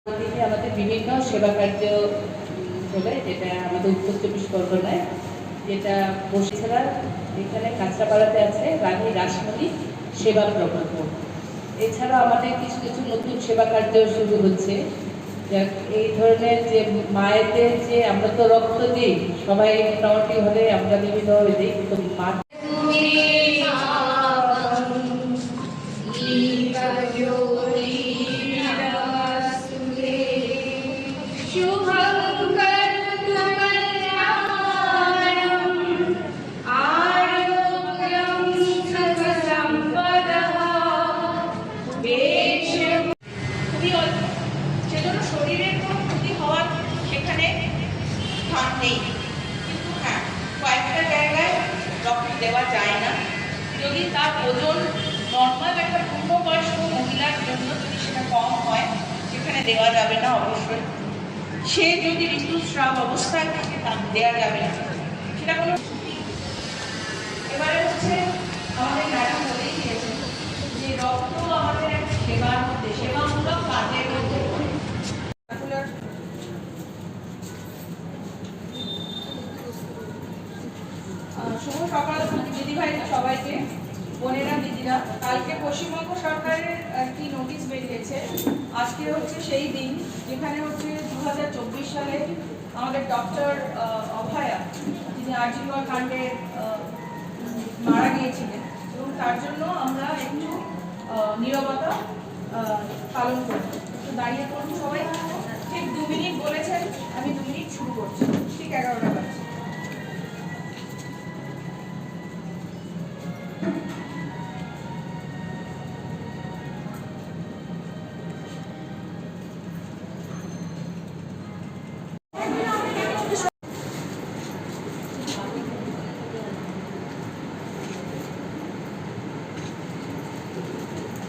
আমাদের বিভিন্ন সেবা কার্য চলে, যেটা আমাদের উত্তর চব্বিশ পরগনায়, যেটা বসিছাড়া এখানে কাঁচরাপাড়াতে আছে রানী রাসমণি সেবা প্রকল্প। এছাড়া আমাদের কিছু কিছু নতুন সেবা কার্য শুরু হচ্ছে। এই ধরনের যে মায়েদের, যে আমরা তো রক্ত দিই সবাই মোটামুটি হলে, আমরা বিভিন্নভাবে দিই, কিন্তু মা শরীরের কোনো ক্ষতি হওয়ার সেখানে স্থান নেই, কিন্তু হ্যাঁ কয়েকটা জায়গায় রক্ত দেওয়া যায় না। যদি তার ওজন নর্মাল একটা পূর্ণবয়স্ক মহিলার জন্য যদি সেটা কম হয়, সেখানে দেওয়া যাবে না অবশ্যই। সে যদি ঋতুস্রাব অবস্থায় থাকে তা দেওয়া যাবে না, সেটা কোনো। এবারে হচ্ছে আমাদের ম্যাডাম বলেই দিয়েছেন যে রক্ত আমাদের একটা সেবার মধ্যে, সেবামূলক কাজের মধ্যে পড়ে। শুভ সকাল দিদিভাই সবাইকে, বোনেরা দিদিরা। কালকে পশ্চিমবঙ্গ সরকারের একটি নোটিশ বেরিয়েছে। আজকে হচ্ছে সেই দিন যেখানে হচ্ছে 2024 সালে আমাদের ডক্টর অভয়া, যিনি আরজিকর কাণ্ডে মারা গিয়েছিলেন, এবং তার জন্য আমরা একটু নীরবতা পালন করব। তো দাঁড়িয়ে পড়ুন সবাই। ঠিক 2 মিনিট বলেছেন, আমি 2 মিনিট শুরু করছি, ঠিক 11টা বাজে।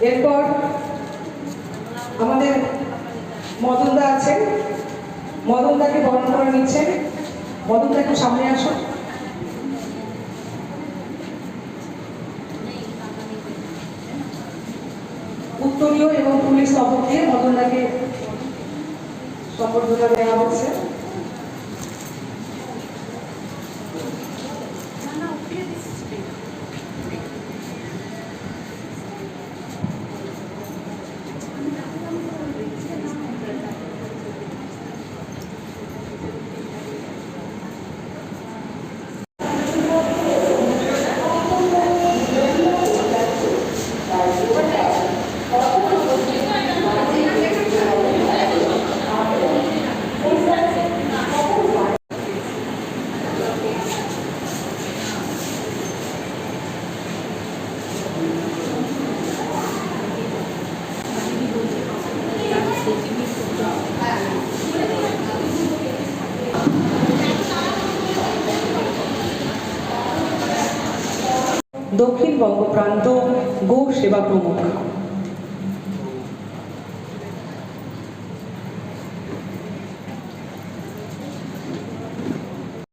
এরপর আমাদের মদনদা আছেন, মদনদাকে বরণ করে নিচ্ছেন। মদনদা একটু সামনে আসুন। উত্তরীয় এবং পুলিশ স্তবক দিয়ে মদনদাকে সম্বর্ধনা দেওয়া হচ্ছে। দক্ষিণবঙ্গ প্রান্ত গো সেবা প্রমুখ।